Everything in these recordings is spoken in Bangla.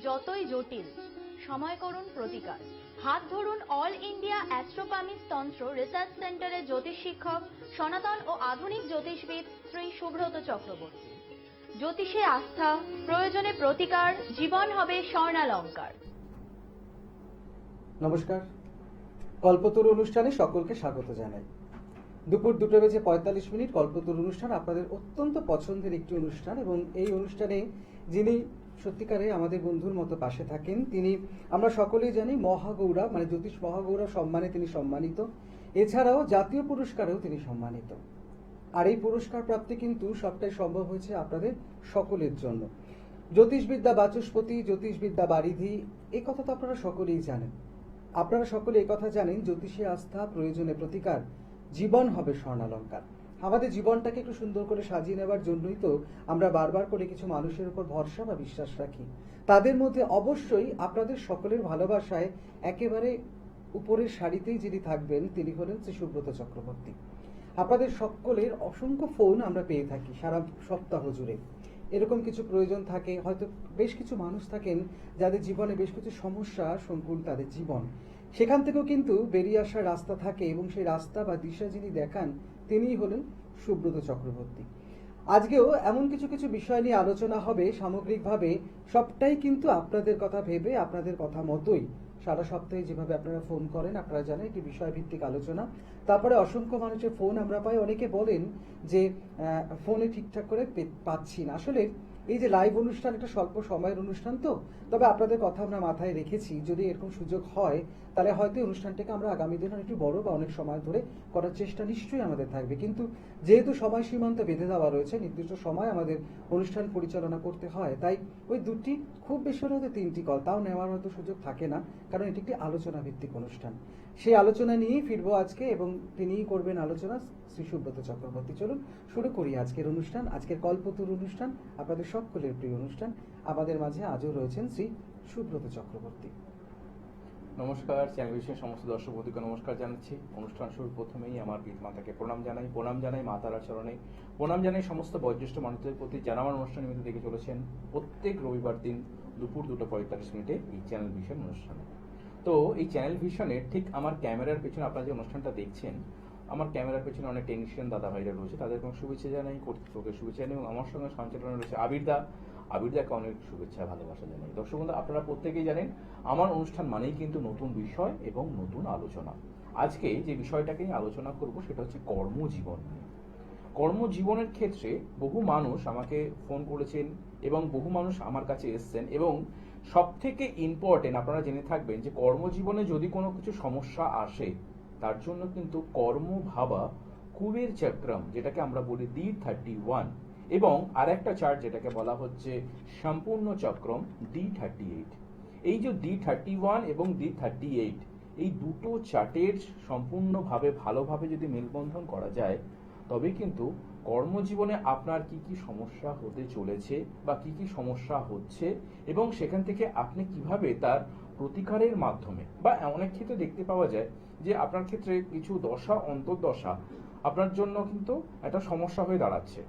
যতই জটিল, সময় করুন প্রতিকার। হাত ধরুন অল ইন্ডিয়া অ্যাস্ট্রোপামিস তন্ত্র রিসার্চ সেন্টারের জ্যোতিষ শিক্ষক, সনাতন ও আধুনিক জ্যোতিষবিদ শ্রী সুব্রত চক্রবর্তী। জ্যোতিষে আস্থা, প্রয়োজনে প্রতিকার, জীবন হবে স্বর্ণালঙ্কার। নমস্কার, কল্পতরু অনুষ্ঠানে সকলকে স্বাগত জানাই। দুপুর 2:45 কল্পতরু অনুষ্ঠান আপনাদের অত্যন্ত পছন্দের একটি অনুষ্ঠান, এবং এই অনুষ্ঠানে যিনি সত্যিকারে আমাদের বন্ধুর মতো পাশে থাকেন, তিনি আমরা সকলেই জানি মহাগৌরব মানে জ্যোতিষ মহাগৌরব সম্মানে তিনি সম্মানিত। এছাড়াও জাতীয় পুরস্কারেও তিনি সম্মানিত। আর এই পুরস্কার প্রাপ্তি কিন্তু সবটাই সম্ভব হয়েছে আপনাদের সকলের জন্য। জ্যোতিষবিদ্যা বাচস্পতি, জ্যোতিষবিদ্যা বারিধি, এই কথা তো আপনারা সকলেই জানেন। আপনারা সকলে এই কথা জানেন, জ্যোতিষে আস্থা, প্রয়োজনে প্রতিকার, জীবন হবে স্বর্ণালঙ্কার। আমাদের জীবনটাকে একটু সুন্দর করে সাজিয়ে নেবার জন্যই তো আমরা বারবার করে কিছু মানুষের উপর ভরসা বা বিশ্বাস রাখি। তাদের মধ্যে অবশ্যই আপনাদের সকলের ভালোবাসায় একেবারে উপরের সারিতেই যিনি থাকবেন তিনি হলেন শ্রী সুব্রত চক্রবর্তী। আপনাদের সকলের অসংখ্য ফোন আমরা পেয়ে থাকি সারা সপ্তাহ জুড়ে। এরকম কিছু প্রয়োজন থাকে, হয়তো বেশ কিছু মানুষ থাকেন যাদের জীবনে বেশ কিছু সমস্যা সংকুল তাদের জীবন, সেখান থেকেও কিন্তু বেরিয়ে আসার রাস্তা থাকে, এবং সেই রাস্তা বা দিশা যিনি দেখান তিনিই হলেন সুব্রত চক্রবর্তী। আজকেও এমন কিছু কিছু বিষয় নিয়ে আলোচনা হবে। সামগ্রিকভাবে সবটাই কিন্তু আপনাদের কথা ভেবে, আপনাদের কথা মতোই। সারা সপ্তাহে যেভাবে আপনারা ফোন করেন, আপনারা জানেন একটি বিষয়ভিত্তিক আলোচনা। তারপরে অসংখ্য মানুষের ফোন আমরা পাই, অনেকে বলেন যে ফোনে ঠিকঠাক করে পাচ্ছি না। আসলে এই যে লাইভ অনুষ্ঠান একটা স্বল্প সময়ের অনুষ্ঠান, তো তবে আপনাদের কথা আমরা মাথায় রেখেছি। যদি এরকম সুযোগ হয় তাহলে হয়তো অনুষ্ঠানটাকে আমরা আগামী দিনে একটু বড় বা অনেক সময় ধরে করার চেষ্টা নিশ্চয়ই আমাদের থাকবে। কিন্তু যেহেতু সময় সীমান্ত বেঁধে দেওয়া রয়েছে, নির্দিষ্ট সময় আমাদের অনুষ্ঠান পরিচালনা করতে হয়, তাই ওই দুটি খুব বেশি হলে হয়তো 3টি কল তাও নেওয়ার হয়তো সুযোগ থাকে না, কারণ এটি একটি আলোচনা ভিত্তিক অনুষ্ঠান। সেই আলোচনা নিয়েই ফিরবো আজকে, এবং তিনিই করবেন আলোচনা, শ্রী সুব্রত চক্রবর্তী। চলুন শুরু করি আজকের অনুষ্ঠান, আজকের কল্পতরু অনুষ্ঠান, আপনাদের সকলের প্রিয় অনুষ্ঠান। আমাদের মাঝে আজও রয়েছেন শ্রী সুব্রত চক্রবর্তী। নমস্কার, চ্যানেল বিষয়ের সমস্ত দর্শক বন্ধুকে নমস্কার জানাচ্ছি। অনুষ্ঠান শুরুর প্রথমেই আমার পিত মাতাকে প্রণাম জানাই মাতার চরণে, প্রণাম জানাই সমস্ত বয়োজ্যেষ্ঠ মানুষদের প্রতি যারা আমার অনুষ্ঠান নিয়মিত দেখে চলেছেন প্রত্যেক রবিবার দিন দুপুর 2:45 এই চ্যানেল ভিশন অনুষ্ঠানে। তো এই চ্যানেল ভিশনের ঠিক আমার ক্যামেরার পেছনে আপনারা যে অনুষ্ঠানটা দেখছেন, আমার ক্যামেরার পেছনে অনেক টেকনিশিয়ান দাদা ভাইরা রয়েছে, তাদেরকে শুভেচ্ছা জানাই, কর্তৃপক্ষের শুভেচ্ছা জানাই, এবং আমার সঙ্গে সঞ্চালনে রয়েছে আবিরদাকে অনেক শুভেচ্ছা ভালোবাসা জানাই। দর্শক বন্ধু, আপনারা প্রত্যেকেই জানেন আমার অনুষ্ঠান মানেই কিন্তু নতুন বিষয় এবং নতুন আলোচনা। আজকে যে বিষয়টাকে আলোচনা করব সেটা হচ্ছে কর্মজীবন নিয়ে। কর্মজীবনের ক্ষেত্রে বহু মানুষ আমাকে ফোন করেছেন এবং বহু মানুষ আমার কাছে এসছেন, এবং সব থেকে ইম্পর্টেন্ট আপনারা জেনে থাকবেন যে কর্মজীবনে যদি কোনো কিছু সমস্যা আসে, তার জন্য কিন্তু কর্ম ভাবা কুবের চক্রম, যেটাকে আমরা বলি D31, এবং আরেকটা চার্ট যেটাকে বলা হচ্ছে সম্পূর্ণ চক্রম D38। এই যে D31 এবং D38, এই দুটো চার্টের সম্পূর্ণভাবে ভালোভাবে যদি মেলবন্ধন করা যায়, তবে কিন্তু কর্মজীবনে আপনার কি কি সমস্যা হতে চলেছে বা কি কি সমস্যা হচ্ছে, এবং সেখান থেকে আপনি কিভাবে তার প্রতিকারের মাধ্যমে, বা অনেক ক্ষেত্রে দেখতে পাওয়া যায় যে আপনার ক্ষেত্রে কিছু দশা অন্তর্দশা আপনার জন্য কিন্তু একটা সমস্যা হয়ে দাঁড়াচ্ছে।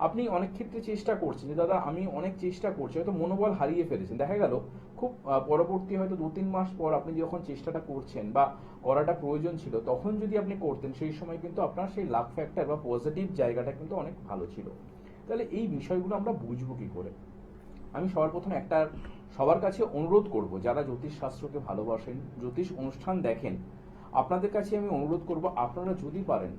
আপনি অনেক ক্ষেত্রে চেষ্টা করছেন যে দাদা আমি অনেক চেষ্টা করছি, হয়তো মনোবল হারিয়ে ফেলেছেন, দেখা গেল খুব পরবর্তী হয়তো 2-3 মাস পর আপনি যখন চেষ্টাটা করছেন বা করাটা প্রয়োজন ছিল, তখন যদি আপনি করতেন, সেই সময় কিন্তু আপনার সেই লাভ ফ্যাক্টর বা পজিটিভ জায়গাটা কিন্তু অনেক ভালো ছিল। তাহলে এই বিষয়গুলো আমরা বুঝবো কি করে? আমি সবার প্রথমে একটা সবার কাছে অনুরোধ করব, যারা জ্যোতিষ শাস্ত্রকে ভালোবাসেন, জ্যোতিষ অনুষ্ঠান দেখেন, আপনাদের কাছে আমি অনুরোধ করব, আপনারা যদি পারেন,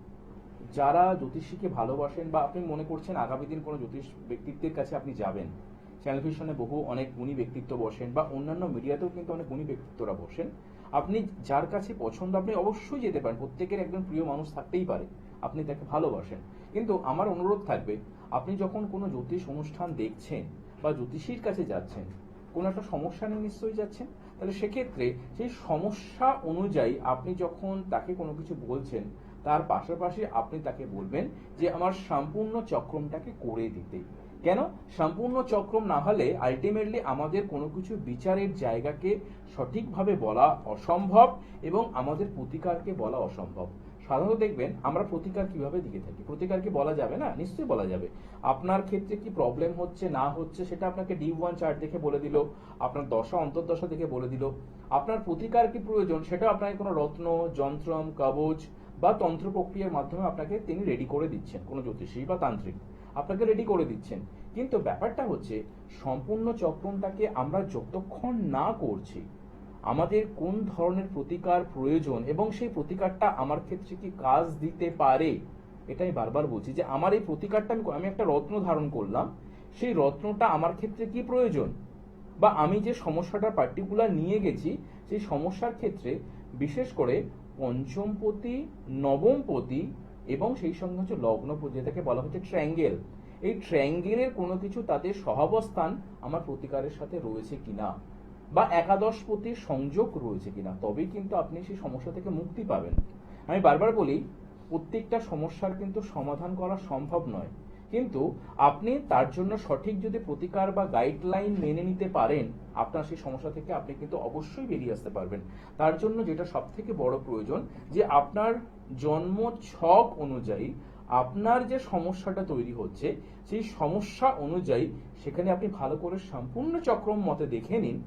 যারা জ্যোতিষীকে ভালোবাসেন বা আপনি মনে করছেন আগামী দিন কোনো জ্যোতিষ ব্যক্তিত্বের কাছে আপনি যাবেন, চ্যানেল ভিশনে বহু অনেক গুণী ব্যক্তিত্ব বসেন বা অন্যান্য মিডিয়াতেও কিন্তু অনেক গুণী ব্যক্তিত্বরা বসেন, আপনি যার কাছে পছন্দ আপনি অবশ্যই যেতে পারেন। প্রত্যেকের একজন প্রিয় মানুষ থাকতেই পারে, আপনি তাকে ভালোবাসেন, কিন্তু আমার অনুরোধ থাকবে আপনি যখন কোনো জ্যোতিষ অনুষ্ঠান দেখছেন বা জ্যোতিষীর কাছে যাচ্ছেন, কোনো একটা সমস্যা নিয়ে নিশ্চয়ই যাচ্ছেন, তাহলে সেক্ষেত্রে সেই সমস্যা অনুযায়ী আপনি যখন তাকে কোনো কিছু বলছেন, তার পাশাপাশি আপনি তাকে বলবেন যে আমার সম্পূর্ণ চক্রমটাকে করে দিতে। কেন? সম্পূর্ণ চক্রম না হলে আলটিমেটলি আমাদের কোনো কিছু বিচারের জায়গাকে সঠিকভাবে বলা অসম্ভব এবং আমাদের প্রতিকারকে বলা অসম্ভব। সাধারণত দেখবেন আমরা প্রতিকার কিভাবে দিয়ে থাকি। প্রতিকার কি বলা যাবে না? নিশ্চয়ই বলা যাবে। আপনার ক্ষেত্রে কি প্রবলেম হচ্ছে না হচ্ছে সেটা আপনাকে D1 চার্ট দেখে বলে দিল, আপনার দশা অন্তর্দশা দেখে বলে দিল। আপনার প্রতিকার কি প্রয়োজন সেটা আপনাকে কোনো রত্ন, যন্ত্রম, কবচ বা তন্ত্র প্রক্রিয়ার মাধ্যমে আপনাকে তিনি রেডি করে দিচ্ছেন, কোনো জ্যোতিষী বা তান্ত্রিক আপনাকে রেডি করে দিচ্ছেন। কিন্তু ব্যাপারটা হচ্ছে সম্পূর্ণ চক্রমটাকে আমরা যতক্ষণ না করছি, আমাদের কোন ধরনের প্রতিকার প্রয়োজন এবং সেই প্রতিকারটা আমার ক্ষেত্রে কি কাজ দিতে পারে, এটাই বারবার বলছি যে আমার এই প্রতিকারটা আমি একটা রত্ন ধারণ করলাম, সেই রত্নটা আমার ক্ষেত্রে কি প্রয়োজন, বা আমি যে সমস্যাটা পার্টিকুলার নিয়ে গেছি সেই সমস্যার ক্ষেত্রে বিশেষ করে পঞ্চমপতি, নবমপতি এবং সেই সঙ্গে হচ্ছে লগ্নপতি, যেটাকে বলা হচ্ছে ট্রায়াঙ্গেল, এই ট্রায়াঙ্গেলের কোনো কিছু তাদের সহাবস্থান আমার প্রতিকারের সাথে রয়েছে কিনা বা একাদশপতির সংযোগ রয়েছে কিনা, তবেই কিন্তু আপনি সেই সমস্যা থেকে মুক্তি পাবেন। আমি বারবার বলি প্রত্যেকটা সমস্যার কিন্তু সমাধান করা সম্ভব নয়, কিন্তু আপনি তার জন্য সঠিক যদি প্রতিকার বা গাইডলাইন মেনে নিতে পারেন, আপনার সেই সমস্যা থেকে আপনি কিন্তু অবশ্যই বেরিয়ে আসতে পারবেন। তার জন্য যেটা সব থেকে বড় প্রয়োজন যে আপনার জন্ম ছক অনুযায়ী আপনার যে সমস্যাটা তৈরি হচ্ছে সেই সমস্যা অনুযায়ী সেখানে আপনি ভালো করে সম্পূর্ণ চক্রম মতে দেখে নিন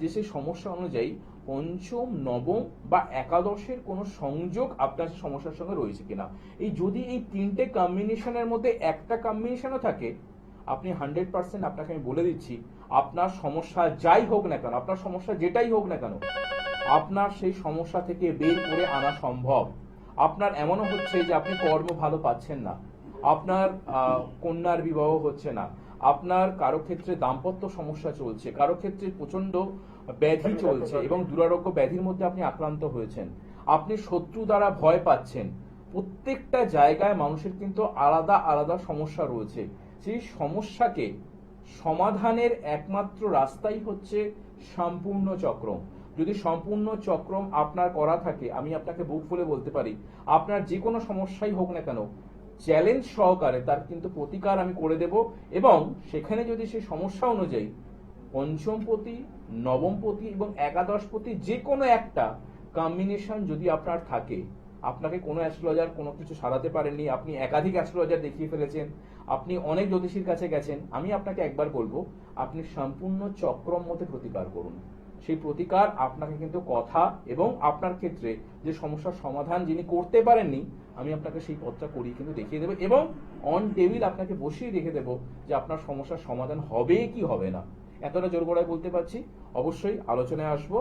যে সেই সমস্যা অনুযায়ী পঞ্চম, নবম বা একাদশের কোনো সংযোগ আপনার সমস্যার সঙ্গে রয়েছে কিনা। এই যদি এই তিনটে কম্বিনেশনের মধ্যে একটা কম্বিনেশনও থাকে, আপনি 100% আপনাকে আমি বলে দিচ্ছি আপনার সমস্যা যাই হোক না কেন, আপনার সমস্যা যেটাই হোক না কেন, আপনার সেই সমস্যা থেকে বের করে আনা সম্ভব। আপনার এমনও হচ্ছে যে আপনি কর্ম ভালো পাচ্ছেন না, আপনার কন্যার বিবাহ হচ্ছে না, আপনার কারো ক্ষেত্রে দাম্পত্য সমস্যা চলছে, কারো ক্ষেত্রে প্রচন্ড ব্যাধি চলছে এবং দুরারোগ্য ব্যাধির মধ্যে আপনি আক্রান্ত হয়েছেন, আপনি শত্রু দ্বারা ভয় পাচ্ছেন। প্রত্যেকটা জায়গায় মানুষের কিন্তু আলাদা আলাদা সমস্যা রয়েছে। সেই সমস্যাকে সমাধানের একমাত্র রাস্তাই হচ্ছে সম্পূর্ণ চক্রম। যদি সম্পূর্ণ চক্রম আপনার করা থাকে, আমি আপনাকে বুক ফুলে বলতে পারি আপনার যে কোনো সমস্যাই হোক না কেন চ্যালেঞ্জ সহকারে তার কিন্তু প্রতিকার আমি করে দেব। এবং সেখানে যদি সেই সমস্যা অনুযায়ী পঞ্চমপতি, নবমপতি এবং একাদশপতি যে কোনো একটা কম্বিনেশন যদি আপনার থাকে, আপনাকে কোনো অ্যাস্ট্রোলজার কোনো কিছু সারাতে পারেননি, আপনি একাধিক অ্যাস্ট্রোলজার দেখিয়ে ফেলেছেন, আপনি অনেক জ্যোতিষীর কাছে গেছেন, আমি আপনাকে একবার বলবো আপনি সম্পূর্ণ চক্রম মতে প্রতিকার করুন। সেই প্রতিকার আপনাকে কিন্তু কথা এবং আপনার ক্ষেত্রে যে সমস্যার সমাধান যিনি করতে পারেননি, আমি আপনাকে সেই পথটা করিয়ে কিন্তু দেখিয়ে দেবো এবং অন টেবিল আপনাকে বসিয়ে রেখে দেবো যে আপনার সমস্যার সমাধান হবে কি হবে না। এতটা জোর গলায় বলতে পারছি। অবশ্যই আলোচনায় আসবো।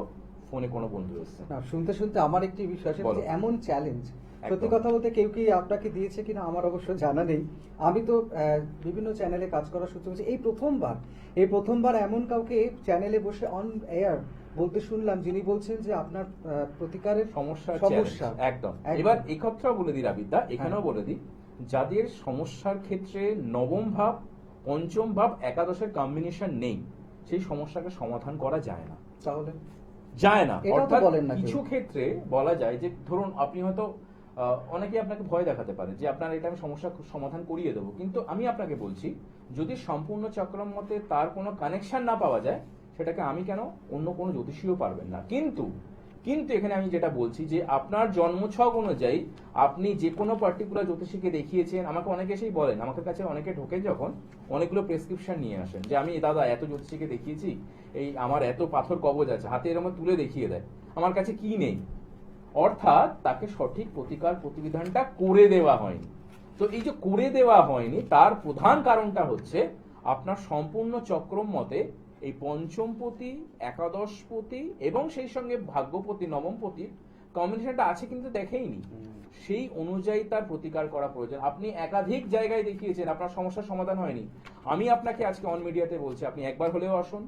ফোনে কোনো বন্ধু এসছে না, শুনতে শুনতে আমার একটি বিষয় সেটা বলো। হচ্ছে এমন চ্যালেঞ্জ, সত্যি একদম। কথা বলতে কেউ কি আপনাকে দিয়েছে কিনা আমার অবশ্য জানা নেই। আমি তো বিভিন্ন চ্যানেলে কাজ করার সূত্রে বলছি এই প্রথমবার এমন কাউকে চ্যানেলে বসে অন এয়ার বলতে শুনলাম যিনি বলছেন যে আপনার প্রতিকারের সমস্যা সমস্যা একদম। একদম। এবার এই কথাটাও বলে দিই রাবিদা, এখানেও হ্যাঁ। বলে দিই যাদের সমস্যার ক্ষেত্রে নবম ভাব, পঞ্চম ভাব, একাদশের কম্বিনেশন নেই, সেই সমস্যাকে সমাধান করা যায় না। তাহলে যায় না। এটাও তো অর্থাৎ বলেন না কেউ। কিছু ক্ষেত্রে বলা যায় যে ধরুন আপনি হয়তো অনেকে আপনাকে ভয় দেখাতে পারে যে আপনার এটা আমি সমস্যা সমাধান করিয়ে দেবো, কিন্তু আমি আপনাকে বলছি যদি সম্পূর্ণ চক্রম মতে তার কোনো কানেকশন না পাওয়া যায়, সেটাকে আমি কেন অন্য কোনো জ্যোতিষীও পারবেন না। কিন্তু এখানে আমি যেটা বলছি যে আপনার জন্মছক অনুযায়ী আপনি যে কোনো পার্টিকুলার জ্যোতিষীকে দেখিয়েছেন, আমাকে অনেকে এসেই বলেন, আমাদের কাছে অনেকে ঢোকেন যখন অনেকগুলো প্রেসক্রিপশন নিয়ে আসেন যে আমি দাদা এত জ্যোতিষীকে দেখিয়েছি, এই আমার এত পাথর কবজ আছে, হাতে এরকম তুলে দেখিয়ে দেয়, আমার কাছে কি নেই। অর্থাৎ তাকে সঠিক প্রতিকার প্রতিবিধানটা করে দেওয়া হয়নি। তো এই যে করে দেওয়া হয়নি তার প্রধান কারণটা হচ্ছে আপনার সম্পূর্ণ চক্রম মতে এই পঞ্চমপতি, একাদশপতি এবং সেই সঙ্গে ভাগ্যপতি, নবমপতির কম্বিনেশনটা আছে কিন্তু দেখেইনি। সেই অনুযায়ী তার প্রতিকার করা প্রয়োজন। আপনি একাধিক জায়গায় দেখিয়েছেন, আপনার সমস্যার সমাধান হয়নি। আমি আপনাকে আজকে অন মিডিয়াতে বলছি আপনি একবার হলেও আসুন,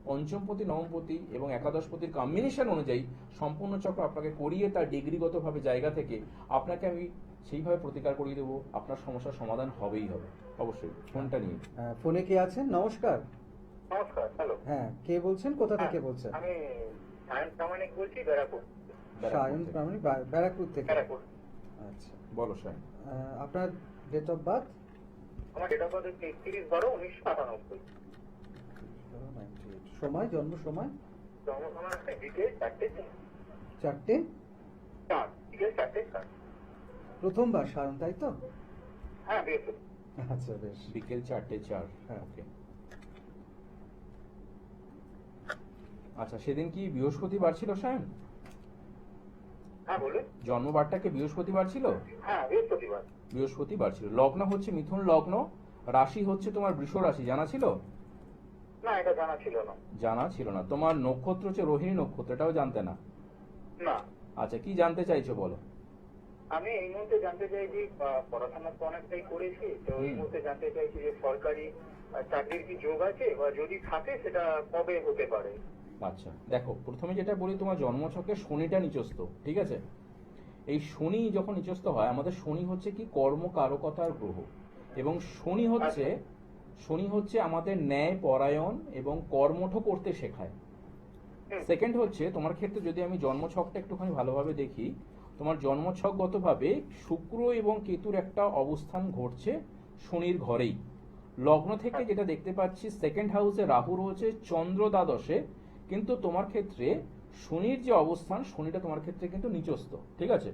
পঞ্চমপতি, নবমপতি এবং একাদশপতির কম্বিনেশন অনুযায়ী সম্পূর্ণ চক্র আপনাকে করিয়ে তার ডিগ্রিগতভাবে জায়গা থেকে আপনাকে আমি সেইভাবে প্রতিকার করিয়ে দেবো, আপনার সমস্যার সমাধান হবেই হবে। অবশ্যই ফোনটা নিয়ে। ফোনে কে আছেন? নমস্কার। নমস্কার, হ্যালো। হ্যাঁ, কে বলছেন, কোথা থেকে বলছেন? আমি সায়ন প্রামাণিক বলছি, ব্যারাকপুর। সায়ন প্রামাণিক, ব্যারাকপুর থেকে। ব্যারাকপুর। আচ্ছা, বলো স্যার। আপনার ডেট অফ বার্থ? আমার ডেট অফ বার্থ 31/12/1998। সময়, জন্ম সময়? জন্ম সময় বিকেল 4:04। চারটে? বিকেল 4:04। প্রথমবার সায়ন, তাই তো? হ্যাঁ বৃহস্পতিবার। আচ্ছা, বেশ। বিকেল 4:04। হ্যাঁ। ওকে। আচ্ছা, সেদিন কি বৃহস্পতিবার ছিল সায়ন? হ্যাঁ বলুন। জন্মবারটা কি বৃহস্পতিবার ছিল? হ্যাঁ বৃহস্পতিবার। বৃহস্পতিবার ছিল। লগ্ন হচ্ছে মিথুন লগ্ন, রাশি হচ্ছে তোমার বৃষ রাশি, জানা ছিল? না, এটা জানা ছিল না। জানা ছিল না। তোমার নক্ষত্র হচ্ছে রোহিণী নক্ষত্র, এটাও জানতে না? না, আচ্ছা, কি জানতে চাইছো বলো? আমি এই মুহূর্তে জানতে চাইছি, পড়াশোনা তো অনেকটাই করেছি, তো এই মুহূর্তে জানতে চাইছি যে সরকারি চাকরির কি যোগ আছে, বা যদি থাকে সেটা কবে হতে পারে। আচ্ছা, দেখো, প্রথমে যেটা বলি, তোমার জন্মছকে শনিটা নিচস্থ, ঠিক আছে? এই শনি যখন নিচস্থ হয়, আমাদের শনি হচ্ছে কি কর্মকারকতার গ্রহ, এবং শনি হচ্ছে আমাদের ন্যায় পরায়ণ এবং কর্মঠ করতে শেখায়। সেকেন্ড হচ্ছে, তোমার ক্ষেত্রে যদি আমি জন্মছকটা একটুখানি ভালোভাবে দেখি, তোমার জন্মছকগতভাবে শুক্র এবং কেতুর একটা অবস্থান ঘটছে শনির ঘরেই। লগ্ন থেকে যেটা দেখতে পাচ্ছি, সেকেন্ড হাউসে রাহু রয়েছে চন্দ্র দ্বাদশে, কিন্তু তোমার ক্ষেত্রে শনির যে অবস্থান, শনিটা তোমার ক্ষেত্রে কিন্তু নিচস্থ, ঠিক আছে?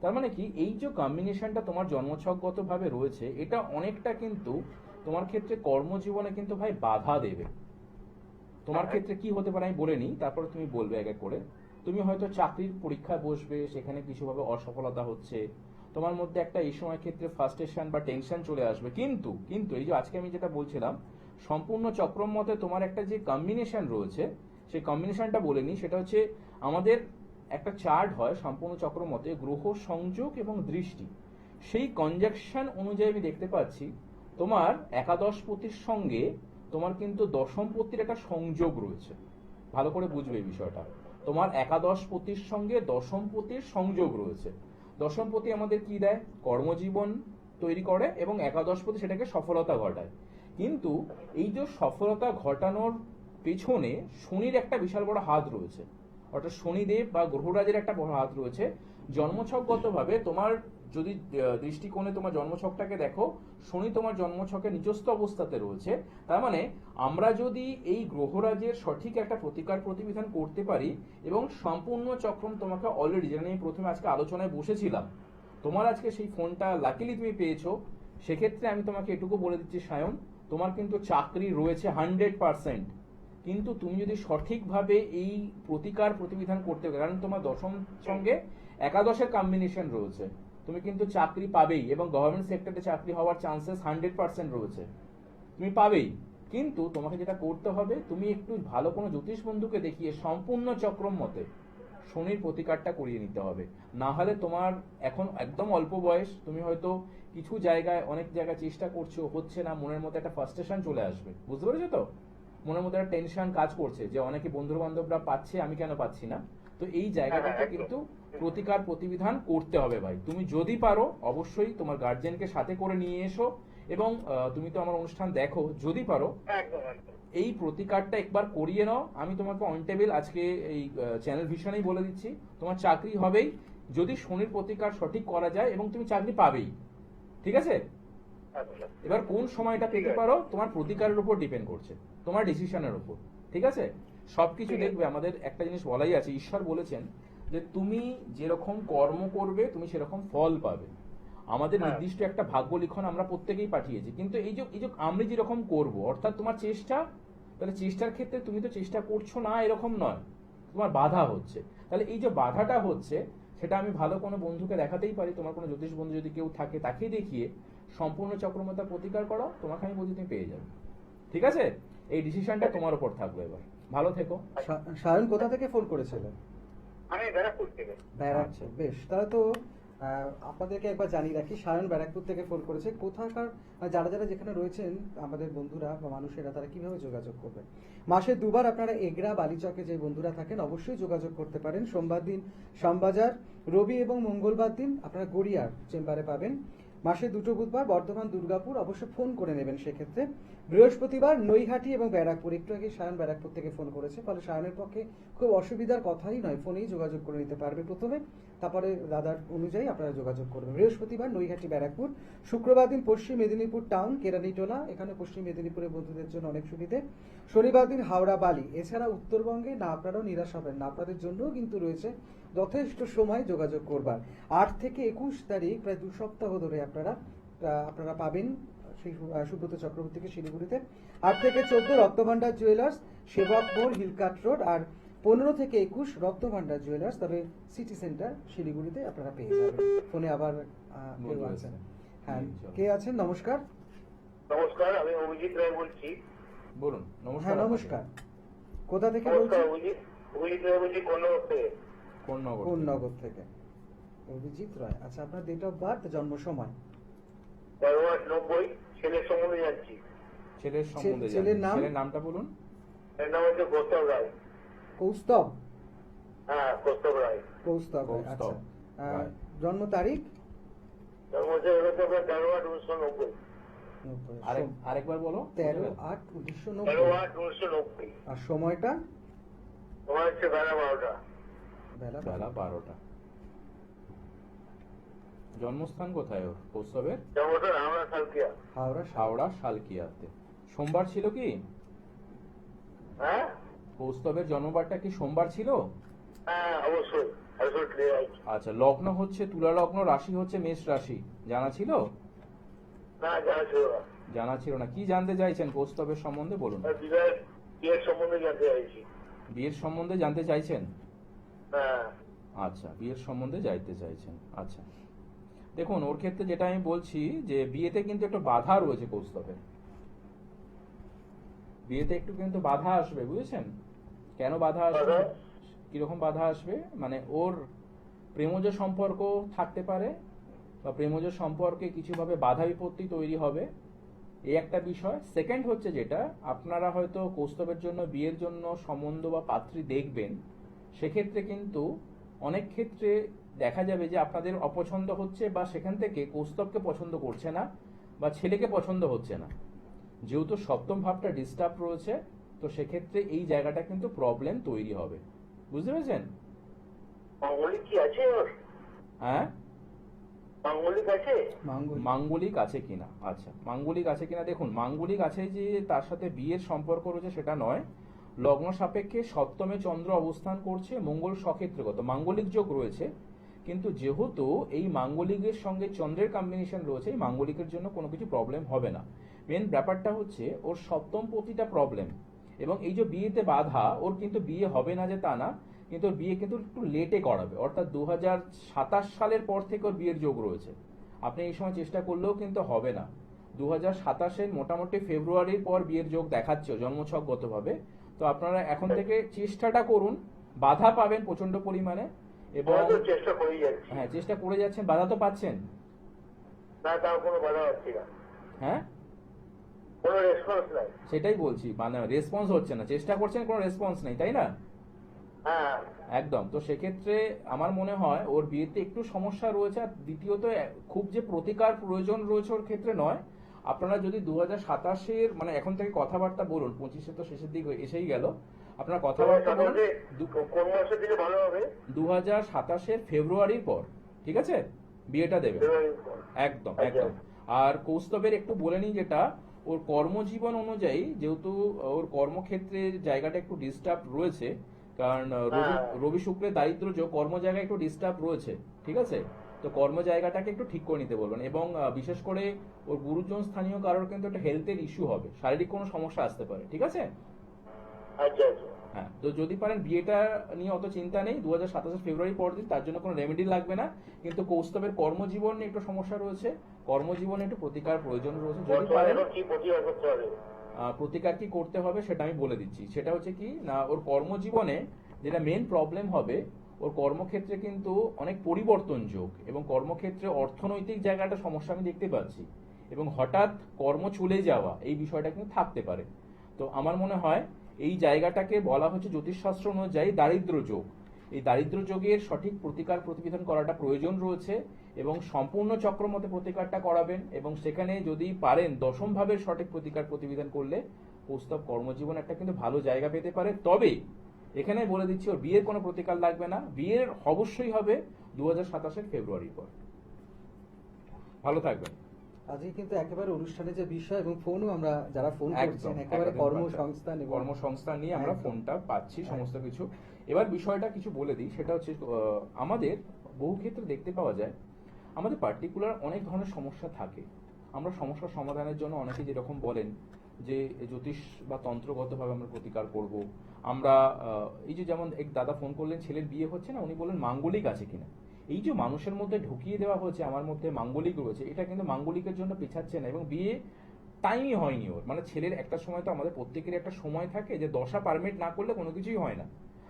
তার মানে কি, এই যে কম্বিনেশনটা তোমার জন্মছকগতভাবে রয়েছে, এটা অনেকটা কিন্তু তোমার ক্ষেত্রে কর্মজীবনে কিন্তু ভাই বাধা দেবে। তোমার ক্ষেত্রে কি হতে পারে আমি বলে নিই, তারপরে তুমি বলবে এক এক করে। তুমি হয়তো চাকরির পরীক্ষায় বসবে, সেখানে কিছুভাবে অসফলতা হচ্ছে, তোমার মধ্যে একটা এই সময় ক্ষেত্রে ফ্রাস্ট্রেশন বা টেনশন চলে আসবে। কিন্তু কিন্তু এই যে আজকে আমি যেটা বলছিলাম, সম্পূর্ণ চক্রম মতে তোমার একটা যে কম্বিনেশন রয়েছে, সেই কম্বিনেশনটা বলে নিই। সেটা হচ্ছে, আমাদের একটা চার্ট হয় সম্পূর্ণ চক্র মতে, গ্রহ সংযোগ এবং দৃষ্টি, সেই কনজাকশন অনুযায়ী আমি দেখতে পাচ্ছি তোমার একাদশপতির সঙ্গে তোমার কিন্তু দশমপতির একটা সংযোগ রয়েছে। ভালো করে বুঝবে এই বিষয়টা। তোমার একাদশপতির সঙ্গে দশমপতির সংযোগ রয়েছে। দশমপতি আমাদের কি দেয়? কর্মজীবন তৈরি করে, এবং একাদশপতি সেটাকে সফলতা ঘটায়। কিন্তু এই যে সফলতা ঘটানোর পেছনে শনির একটা বিশাল বড় হাত রয়েছে, অর্থাৎ শনিদেব বা গ্রহরাজের একটা বড় হাত রয়েছে। জন্মছকগতভাবে তোমার যদি দৃষ্টিকোণে তোমার জন্মছকটাকে দেখো, শনি তোমার জন্মছকে নিচস্থ অবস্থাতে রয়েছে। তার মানে আমরা যদি এই গ্রহরাজের সঠিক একটা প্রতিকার প্রতিবিধান করতে পারি, এবং সম্পূর্ণ চক্রম তোমাকে অলরেডি, যেটা নিয়ে প্রথমে আজকে আলোচনায় বসেছিলাম, তোমার আজকে সেই ফোনটা লাকিলি তুমি পেয়েছো, সেক্ষেত্রে আমি তোমাকে এটুকু বলে দিচ্ছি সায়ন, তোমার কিন্তু চাকরি রয়েছে 100%। কিন্তু তুমি যদি সঠিকভাবে এই প্রতিকার প্রতিবিধান করতে পারো, কারণ তোমার দশম সঙ্গে একাদশের কম্বিনেশন রয়েছে, তুমি কিন্তু চাকরি পাবেই, এবং গভর্নমেন্ট সেক্টরে চাকরি হওয়ার চান্সেস 100% রয়েছে, তুমি পাবেই। কিন্তু তোমাকে যেটা করতে হবে, তুমি একটু ভালো কোনো জ্যোতিষ বন্ধুকে দেখিয়ে সম্পূর্ণ চক্রম মতে শনির প্রতিকারটা করিয়ে নিতে হবে। না হলে তোমার এখন একদম অল্প বয়স, তুমি হয়তো কিছু জায়গায়, অনেক জায়গায় চেষ্টা করছো, হচ্ছে না, মনের মধ্যে একটা ফ্রাস্ট্রেশন চলে আসবে, বুঝতে পেরেছো তো? মনের মধ্যে একটা টেনশন কাজ করছে যে অনেকে বন্ধু বান্ধবরা পাচ্ছে, আমি কেন পাচ্ছি না। তো এই জায়গাটাতে কিন্তু প্রতিকার প্রতিবিধান করতে হবে ভাই। তুমি যদি পারো অবশ্যই তোমার গার্জিয়ানকে সাথে করে নিয়ে এসো, এবং তুমি তো আমার অনুষ্ঠান দেখো, যদি পারো একদম একদম। এই প্রতিকারটা একবার করিয়ে নাও। আমি তোমাকে অন টেবিল আজকে এই চ্যানেল ভিশনেই বলে দিচ্ছি, তোমার চাকরি হবেই যদি শনির প্রতিকার সঠিক করা যায়, এবং তুমি চাকরি পাবেই, ঠিক আছে? আচ্ছা, এবার কোন সময়টা পেতে পারো তোমার প্রতিকারের উপর ডিপেন্ড করছে, তোমার ডিসিশনের উপর, ঠিক আছে? সবকিছু দেখবে, আমাদের একটা জিনিস বলাই আছে, ঈশ্বর বলেছেন যে তুমি যেরকম কর্ম করবে তুমি সেরকম ফল পাবে। আমাদের নির্দিষ্ট একটা ভাগ্য লিখন আমরা প্রত্যেকেই পাঠিয়েছি, কিন্তু এই যে আমি যেরকম করব, অর্থাৎ তোমার চেষ্টা, তাহলে চেষ্টার ক্ষেত্রে তুমি তো চেষ্টা করছো না এরকম নয়, তোমার বাধা হচ্ছে। তাহলে এই যে বাধাটা হচ্ছে, সেটা আমি ভালো কোনো বন্ধুকে দেখাতেই পারি, তোমার কোনো জ্যোতিষ বন্ধু যদি কেউ থাকে তাকে দেখিয়ে সম্পূর্ণ চক্রমতা প্রতিকার করো, তোমাকে আমি বলছি তুমি পেয়ে যাবে, ঠিক আছে? এই ডিসিশনটা তোমার উপর থাকবে। এবার ভালো থেকো। সায়ন কোথা থেকে ফোন করেছিলেন? আমি ব্যারাকপুর থেকে। ব্যারাকপুর, বেশ। তাহলে তো আপনাদেরকে একবার জানিয়ে রাখি, সায়ন ব্যারাকপুর থেকে ফোন করেছে। কোথাকার যারা যারা যেখানে রয়েছেন আমাদের বন্ধুরা বা মানুষেরা, তারা কিভাবে যোগাযোগ করবেন? মাসে দুবার আপনারা এগরা বালিচকে যে বন্ধুরা থাকেন অবশ্যই যোগাযোগ করতে পারেন। সোমবার দিন শ্যামবাজার, রবি এবং মঙ্গলবার দিন আপনারা গড়িয়ার চেম্বারে পাবেন। মাসে দুটো বুধবার বর্ধমান, দুর্গাপুর, অবশ্যই ফোন করে নেবেন সেক্ষেত্রে। বৃহস্পতিবার নৈহাটি এবং ব্যারাকপুর, একটু আগে সায়ন ব্যারাকপুর থেকে ফোন করেছে, ফলে সায়নের পক্ষে খুব অসুবিধার কথাই নয়, ফোনেই যোগাযোগ করে নিতে পারবে প্রথমে, তারপরে দাদার অনুযায়ী আপনারা যোগাযোগ করবেন। বৃহস্পতিবার নৈহাটি ব্যারাকপুর, শুক্রবার দিন পশ্চিম মেদিনীপুর টাউন কেরানীটোলা, এখানে পশ্চিম মেদিনীপুরের বন্ধুদের জন্য অনেক সুবিধে। শনিবার দিন হাওড়া বালি। এছাড়া উত্তরবঙ্গে না আপনারাও নিরাশ হবেন না, আপনাদের জন্যও কিন্তু রয়েছে যথেষ্ট সময় যোগাযোগ করবার। 8 থেকে 21 তারিখ প্রায় 2 সপ্তাহ ধরে আপনারা পাবেন সেই সুব্রত চক্রবর্তীকে শিলিগুড়িতে। 8 থেকে 14 রক্তভান্ডার জুয়েলার্স, সেবক মোড়, হিলকাট রোড। আর 15 থেকে 21 রক্তভান্ডার জুয়েলার্স, তবে সিটি সেন্টার শিলিগুড়িতে আপনারা পেয়ে যাবেন। ফোনে আবার কেউ আছেন। হ্যাঁ, কে আছেন? নমস্কার। নমস্কার, আমি অভিজিৎ রায় বলছি। বলুন। নমস্কার। হ্যাঁ নমস্কার, কোথা থেকে নমস্কার, বলছেন? অভিজিৎ রায় বলছি কন্নগর থেকে। কোন নগর থেকে? অভিজিৎ রায়। আচ্ছা, আপনার ডেট অফ বার্থ, জন্ম সময়? 13/8/90। ছেলের সম্বন্ধে জানছি। ছেলের সম্বন্ধে ছেলের জানেন। নাম? ছেলের নামটা বলুন। এর নাম হচ্ছে কৌস্তব রায়। কৌস্তব? হ্যাঁ, কৌস্তব রায়। কৌস্তব রায়, আচ্ছা। কৌস্তব রায়। জন্ম তারিখ? জন্ম হচ্ছে 13/8/1990। আরেকবার বলো। 13/8/1990। 13/8/1990। আর সময়টা? তোমার হচ্ছে বেলা 12টা। বেলা বেলা 12টা। জন্মস্থান কোথায় ওর কৌস্তবের? জন্মটা হাওড়া সালকিয়া। হাওড়া শালকিয়াতে। সোমবার ছিল কি? হ্যাঁ কৌস্তবের জন্মবারটা কি সোমবার ছিল? হ্যাঁ, অবশ্যই। আচ্ছা, লগ্ন হচ্ছে তুলা লগ্ন, রাশি হচ্ছে মেষ রাশি, জানা ছিল? না, জানা ছিল না। জানা ছিল না। কি জানতে চাইছেন কৌস্তবের সম্বন্ধে বলুন। বিয়ের সম্বন্ধে জানতে চাইছি। বিয়ের সম্বন্ধে জানতে চাইছেন? হ্যাঁ। আচ্ছা, বিয়ের সম্বন্ধে জানতে চাইছেন। আচ্ছা, দেখুন ওর ক্ষেত্রে যেটা আমি বলছি যে বিয়েতে কিন্তু একটা বাধা রয়েছে কৌস্তবের। বিয়েতে একটু কিন্তু বাধা আসবে, বুঝেছেন? কেন বাধা আসবে? কিরকম বাধা আসবে মানে ওর প্রেমজ সম্পর্ক থাকতে পারে, বা প্রেমজ সম্পর্কে কিছুভাবে বাধা বিপত্তি তৈরি হবে, এই একটা বিষয়। সেকেন্ড হচ্ছে যেটা, আপনারা হয়তো কৌস্তবের জন্য বিয়ের জন্য সম্বন্ধ বা পাত্রী দেখবেন, সেক্ষেত্রে কিন্তু অনেক ক্ষেত্রে দেখা যাবে যে আপনাদের অপছন্দ হচ্ছে, বা সেখান থেকে কৌস্তবকে পছন্দ করছে না, বা ছেলেকে পছন্দ হচ্ছে না। যেহেতু সপ্তম ভাবটা ডিস্টার্ব রয়েছে, তো সেক্ষেত্রে এই জায়গাটা কিন্তু প্রবলেম তৈরি হবে, বুঝতে পেরেছেন? মাঙ্গলিক কি আছে ওর? হ্যাঁ, মাঙ্গলিক আছে? মাঙ্গলিক আছে কিনা? আচ্ছা, মাঙ্গলিক আছে কিনা দেখুন, মাঙ্গলিক আছে যে তার সাথে বিয়ের সম্পর্ক রয়েছে সেটা নয়। লগ্ন সাপেক্ষে সপ্তমে চন্দ্র অবস্থান করছে, মঙ্গল সক্ষেত্রগত মাঙ্গলিক যোগ রয়েছে, কিন্তু যেহেতু এই মাঙ্গলিকের সঙ্গে চন্দ্রের কম্বিনেশন রয়েছে, এই মাঙ্গলিকের জন্য কোনো কিছু প্রবলেম হবে না। মেন ব্যাপারটা হচ্ছে ওর সপ্তম পতিটা প্রবলেম, এবং এই যে বিয়েতে বাধা, ওর কিন্তু বিয়ে হবে না যে তা না, কিন্তু ওর বিয়ে কিন্তু একটু লেটে করাবে, অর্থাৎ 2027 সালের পর থেকে ওর বিয়ের যোগ রয়েছে। আপনি এই সময় চেষ্টা করলেও কিন্তু হবে না। 2027-এর মোটামুটি ফেব্রুয়ারির পর বিয়ের যোগ দেখাচ্ছে জন্মছকগতভাবে। তো আপনারা এখন থেকে চেষ্টাটা করুন, বাধা পাবেন প্রচন্ড পরিমাণে, এবং চেষ্টা করেই যাচ্ছি। হ্যাঁ, চেষ্টা করে যাচ্ছেন, বাধা তো পাচ্ছেন না, তাও কোনো বাধা পাচ্ছি না। হ্যাঁ, কোনো রেসপন্স নাই। সেটাই বলছি, মানে রেসপন্স হচ্ছে না, চেষ্টা করছেন, কোনো রেসপন্স নেই, তাই না? হ্যাঁ, একদম। তো সেক্ষেত্রে আমার মনে হয় ওর বিয়েতে একটু সমস্যা রয়েছে। আর দ্বিতীয়ত, খুব যে প্রতিকার প্রয়োজন রয়েছে ওর ক্ষেত্রে নয়। আপনারা যদি 2027-এর মানে এখন থেকে কথাবার্তা বলুন, 25-এ তো শেষের দিকে এসেই গেল, আপনারা কথাবার্তা বলুন কোন মাসের দিকে ভালো হবে? 2027-এর ফেব্রুয়ারির পর, ঠিক আছে, বিয়েটা দেবে। একদম একদম। আর কৌস্তবের একটু বলে নিই যেটা, ওর কর্মজীবন অনুযায়ী যেহেতু ওর কর্মক্ষেত্রের জায়গাটা একটু ডিস্টার্ব রয়েছে, কারণ রবি শুক্রের দারিদ্র যোগ, কর্ম জায়গায় একটু ডিস্টার্ব রয়েছে, ঠিক আছে? তো কর্ম জায়গাটাকে একটু ঠিক করে নিতে বলবেন, এবং বিশেষ করে ওর গুরুজন স্থানীয় কারোর কিন্তু একটা হেলথের ইস্যু হবে, শারীরিক কোনো সমস্যা আসতে পারে, ঠিক আছে? আচ্ছা আচ্ছা। হ্যাঁ, তো যদি পারেন বিয়েটা নিয়ে অত চিন্তা নেই, 2027 ফেব্রুয়ারি পর দিন, তার জন্য কোনো রেমেডি লাগবে না। কিন্তু কৌস্তবের কর্মজীবন নিয়ে একটু সমস্যা রয়েছে, কর্মজীবনে একটু প্রতিকার প্রয়োজন রয়েছে। যদি পারেন কি প্রতিকার করতে হবে? প্রতিকার কি করতে হবে সেটা আমি বলে দিচ্ছি। সেটা হচ্ছে কি না, ওর কর্মজীবনে যেটা মেন প্রবলেম হবে, ওর কর্মক্ষেত্রে কিন্তু অনেক পরিবর্তন যোগ, এবং কর্মক্ষেত্রে অর্থনৈতিক জায়গাটা সমস্যা আমি দেখতে পাচ্ছি, এবং হঠাৎ কর্ম চলে যাওয়া, এই বিষয়টা কিন্তু থাকতে পারে। তো আমার মনে হয় এই জায়গাটাকে বলা হচ্ছে জ্যোতিষশাস্ত্র অনুযায়ী দারিদ্র যোগ, এই দারিদ্র যোগের সঠিক প্রতিকার প্রতিবিধান করাটা প্রয়োজন রয়েছে এবং সম্পূর্ণ চক্র মতে প্রতিকারটা করাবেন এবং সেখানে যদি পারেন দশম ভাবের সঠিক প্রতিকার প্রতিবিধান করলে প্রস্তাব কর্মজীবন একটা কিন্তু ভালো জায়গা পেতে পারে। তবে এখানে বলে দিচ্ছি ওর বিয়ের কোনো প্রতিকার লাগবে না, বিয়ের অবশ্যই হবে 2027 ফেব্রুয়ারির পর। ভালো থাকবেন। আজকে কিন্তু একেবারে অনুষ্ঠানের যে বিষয় এবং ফোনও আমরা যারা ফোন একদম, করছেন একেবারে একদম কর্মসংস্থান এবং কর্মসংস্থান নিয়ে আমরা একদম। ফোনটা পাচ্ছি একদম। সমস্ত কিছু। এবার বিষয়টা কিছু বলে দিই, সেটা হচ্ছে আমাদের বহু ক্ষেত্রে দেখতে পাওয়া যায় আমাদের পার্টিকুলার অনেক ধরনের সমস্যা থাকে। আমরা সমস্যার সমাধানের জন্য অনেকে যেরকম বলেন যে জ্যোতিষ বা তন্ত্রগতভাবে আমরা প্রতিকার করব। আমরা এই যে যেমন এক দাদা ফোন করলেন ছেলের বিয়ে হচ্ছে না, উনি বললেন মাঙ্গলিক আছে কিনা। এই যে মানুষের মধ্যে ঢুকিয়ে দেওয়া হয়েছে আমার মধ্যে মাঙ্গলিক রয়েছে, এটা কিন্তু মাঙ্গলিকের জন্য পেছাচ্ছে না এবং বিয়ে টাইমই হয়নি ওর। মানে ছেলের একটা সময় তো আমাদের প্রত্যেকেরই একটা সময় থাকে যে দশা পারমিট না করলে কোনো কিছুই হয় না,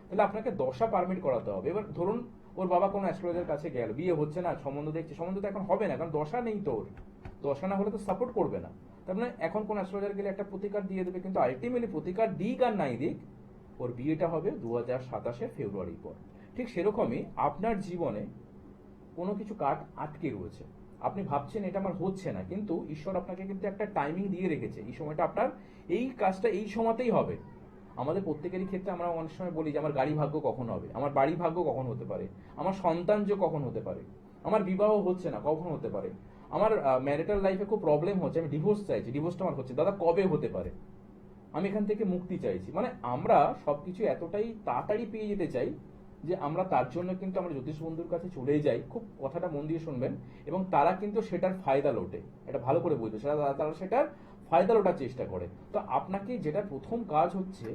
তাহলে আপনাকে দশা পারমিট করাতে হবে। এবার ধরুন ওর বাবা কোনো অ্যাস্ট্রোলজার কাছে গেল, বিয়ে হচ্ছে না, সম্বন্ধ দেখছে, সম্বন্ধ তো এখন হবে না কারণ দশা নেই তো ওর, দশা না হলে তো সাপোর্ট করবে না। তার মানে এখন কোন অ্যাস্ট্রোলজার গেলে একটা প্রতিকার দিয়ে দেবে, কিন্তু আলটিমেটলি প্রতিকার দিক আর নাই দিক ওর বিয়েটা হবে 2027 ফেব্রুয়ারির পর। ঠিক সেরকমই আপনার জীবনে কোনো কিছু কাট আটকে রয়েছে, আপনি ভাবছেন এটা আমার হচ্ছে না, কিন্তু ঈশ্বর আপনাকে কিন্তু একটা টাইমিং দিয়ে রেখেছে, এই সময়টা আপনার এই কাজটা এই সময়তেই হবে। আমাদের প্রত্যেকেরই ক্ষেত্রে আমরা অনেক সময় বলি যে আমার গাড়ি ভাগ্য কখন হবে, আমার বাড়ি ভাগ্য কখন হতে পারে, আমার সন্তান যে কখন হতে পারে, আমার বিবাহ হচ্ছে না কখন হতে পারে, আমার ম্যারিটাল লাইফে খুব প্রবলেম হচ্ছে, আমি ডিভোর্স চাইছি, ডিভোর্সটা আমার হচ্ছে, দাদা কবে হতে পারে, আমি এখান থেকে মুক্তি চাইছি। মানে আমরা সবকিছু এতটাই তাড়াতাড়ি পেয়ে যেতে চাই যে আমরা তার জন্য কিন্তু আমরা জ্যোতিষ বন্ধুর কাছে চলেই যাই। খুব কথাটা মন দিয়ে শুনবেন, এবং তারা কিন্তু সেটার ফায়দা লোটে, এটা ভালো করে বুঝবে, তারা সেটার ফায়দা লোটার চেষ্টা করে। তো আপনাকে যেটা প্রথম কাজ হচ্ছে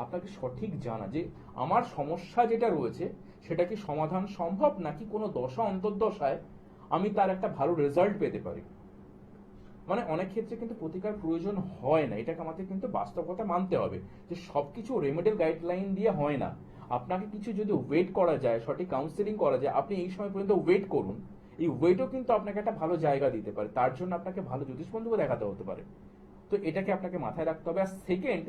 আপনাকে সঠিক জানা যে আমার সমস্যা যেটা রয়েছে সেটা কি সমাধান সম্ভব, নাকি কোনো দশা অন্তর্দশায় আমি তার একটা ভালো রেজাল্ট পেতে পারি। মানে অনেক ক্ষেত্রে কিন্তু প্রতিকার প্রয়োজন হয় না, এটাকে আমাদের কিন্তু বাস্তবতা মানতে হবে যে সবকিছু রেমেডিয়াল গাইডলাইন দিয়ে হয় না। আপনাকে কিছু যদি ওয়েট করা যায়, সঠিক কাউন্সিলিং করা যায়, আপনি এই সময় পর্যন্ত ওয়েট করুন, এই ওয়েটও কিন্তু আপনাকে একটা ভালো জায়গা দিতে পারে। তার জন্য আপনাকে ভালো জ্যোতিষ বন্ধুকে দেখাতে হতে পারে। তো এটাকে আপনাকে মাথায় রাখতে হবে। আর সেকেন্ড,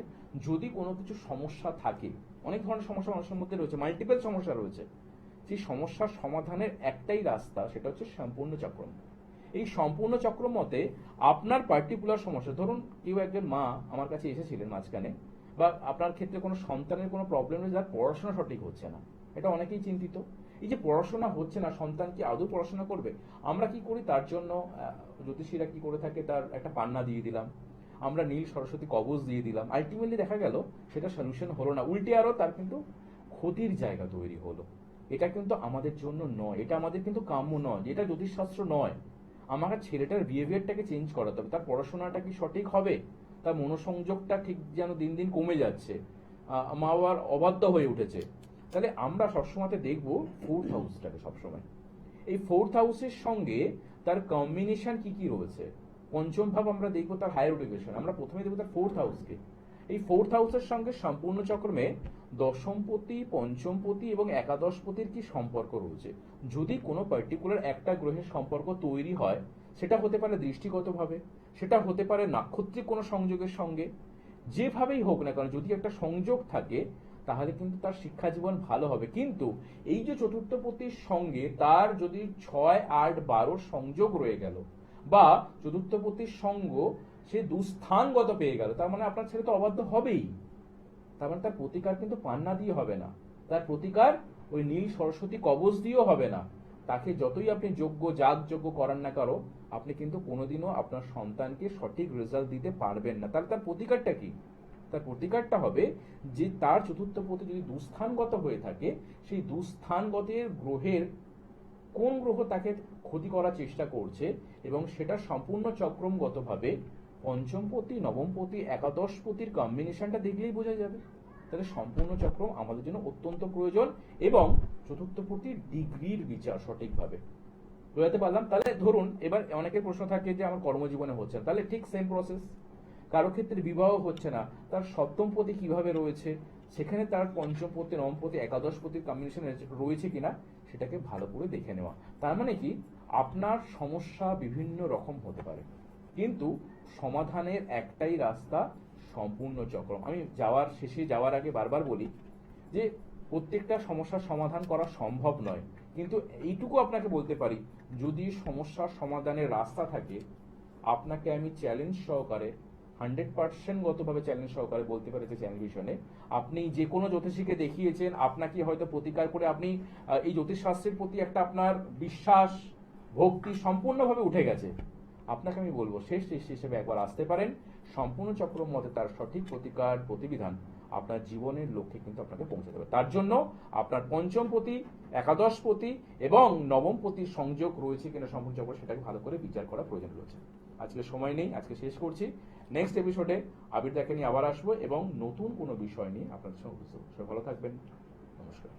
যদি কোনো কিছু সমস্যা থাকে, অনেক ধরনের সমস্যা মানুষের মধ্যে রয়েছে, মাল্টিপল সমস্যা রয়েছে, সেই সমস্যার সমাধানের একটাই রাস্তা, সেটা হচ্ছে সম্পূর্ণ চক্রম। এই সম্পূর্ণ চক্র মতে আপনার পার্টিকুলার সমস্যা, ধরুন কেউ একজন মা আমার কাছে এসেছিলেন মাঝখানে, বা আপনার ক্ষেত্রে কোনো সন্তানের কোনো প্রবলেম রয়েছে, যার পড়াশোনা সঠিক হচ্ছে না, এটা অনেকেই চিন্তিত। এই যে পড়াশোনা হচ্ছে না, সন্তান কি আদৌ পড়াশোনা করবে, আমরা কি করি তার জন্য, জ্যোতিষীরা কি করে থাকে, তার একটা পান্না দিয়ে দিলাম, আমরা নীল সরস্বতী কবচ দিয়ে দিলাম, আলটিমেটলি দেখা গেল সেটা সলিউশন হলো না, উল্টে আরো তার কিন্তু ক্ষতির জায়গা তৈরি হলো। এটা কিন্তু আমাদের জন্য নয়, এটা আমাদের কিন্তু কাম্য নয়, এটা জ্যোতিষশাস্ত্র নয়। আমাকে ছেলেটার বিহেভিয়ারটাকে চেঞ্জ করাতে হবে, তার পড়াশোনাটা কি সঠিক হবে, তার মনোসংযোগটা ঠিক যেন দিন দিন কমে যাচ্ছে, মা বাবার অবাধ্য হয়ে উঠেছে। তাহলে আমরা সবসময় দেখবো ফোর্থ হাউসটাকে সবসময়, এই ফোর্থ হাউসের সঙ্গে তার কম্বিনেশন কি কি রয়েছে। পঞ্চম ভাব আমরা দেখবো তার হায়ার এডুকেশন, আমরা প্রথমে দেখবো তার ফোর্থ হাউসকে। এই ফোর্থ হাউসের সঙ্গে সম্পূর্ণ চক্রমে দশমপতি, পঞ্চমপতি এবং একাদশপতির কি সম্পর্ক রয়েছে। যদি কোনো পার্টিকুলার একটা গ্রহের সম্পর্ক তৈরি হয়, সেটা হতে পারে দৃষ্টিগতভাবে, সেটা হতে পারে নাক্ষত্রিক কোনো সংযোগের সঙ্গে, যেভাবেই হোক না কারণ যদি একটা সংযোগ থাকে তাহলে কিন্তু তার শিক্ষা জীবন ভালো হবে। কিন্তু এই যে চতুর্থপতির সঙ্গে তার যদি 6, 8, 12 সংযোগ রয়ে গেল, বা চতুর্থপতির সঙ্গ সে দুস্থানগত পেয়ে গেল, তার মানে আপনার ছেলে তো অবাধ্য হবেই। তার মানে তার প্রতিকার কিন্তু পান্না দিয়ে হবে না, তার প্রতিকার ওই নীল সরস্বতী কবচ দিয়েও হবে না। তাকে যতই আপনি যাগযজ্ঞ করান না কারো, আপনি কিন্তু কোনোদিনও আপনার সন্তানকে সঠিক রেজাল্ট দিতে পারবেন না। তাহলে তার প্রতিকারটা কি? তার প্রতিকারটা হবে যে তার চতুর্থপতি যদি দুস্থানগত হয়ে থাকে, সেই দুস্থানগতের গ্রহের কোন গ্রহ তাকে ক্ষতি করার চেষ্টা করছে, এবং সেটা সম্পূর্ণ চক্রমগতভাবে পঞ্চমপতি, নবমপতি, একাদশপতির কম্বিনেশনটা দেখলেই বোঝা যাবে। তাহলে সম্পূর্ণ চক্রম আমাদের জন্য অত্যন্ত প্রয়োজন, এবং চতুর্থপতির ডিগ্রির বিচার সঠিকভাবে বোঝাতে পারলাম। তাহলে ধরুন এবার অনেকের প্রশ্ন থাকে যে আমার কর্মজীবনে হচ্ছে না, তাহলে ঠিক সেম প্রসেস। কারো ক্ষেত্রে বিবাহ হচ্ছে না, তার সপ্তমপতি কিভাবে রয়েছে, সেখানে তার পঞ্চমপতি, নবমপতি, একাদশপতির কম্বিনেশন রয়েছে কিনা সেটাকে ভালো করে দেখে নেওয়া। তার মানে কি, আপনার সমস্যা বিভিন্ন রকম হতে পারে, কিন্তু সমাধানের একটাই রাস্তা, সম্পূর্ণ চক্রম। আমি শেষে যাওয়ার আগে বারবার বলি যে প্রত্যেকটা সমস্যার সমাধান করা সম্ভব নয়, কিন্তু এইটুকু আপনাকে বলতে পারি, যদি সমস্যার সমাধানের রাস্তা থাকে, আপনাকে আমি চ্যালেঞ্জ সহকারে 100% গতভাবে চ্যালেঞ্জ সহকারে বলতে পারি যে চ্যানেল ভিশনে আপনি যে কোনো জ্যোতিষীকে দেখিয়েছেন, আপনাকে হয়তো প্রতিকার করে আপনি এই জ্যোতিষশাস্ত্রের প্রতি একটা আপনার বিশ্বাস ভক্তি সম্পূর্ণভাবে উঠে গেছে, আপনাকে আমি বলবো শেষ টেস্ট হিসেবে একবার আসতে পারেন। সম্পূর্ণ চক্র মতে তার সঠিক প্রতিকার প্রতিবিধান আপনার জীবনের লক্ষ্যে কিন্তু আপনাকে পৌঁছে দেবে। তার জন্য আপনার পঞ্চম পতি, একাদশ পতি এবং নবম পতির সংযোগ রয়েছে কিনা সম্পূর্ণ চক্র, সেটাকে ভালো করে বিচার করা প্রয়োজন রয়েছে। আজকে সময় নেই, আজকে শেষ করছি। নেক্সট এপিসোডে আবির দাকে নিয়ে আবার আসবো এবং নতুন কোনো বিষয় নিয়ে আপনাদের সঙ্গে উপস্থিত হবো। সবাই ভালো থাকবেন, নমস্কার।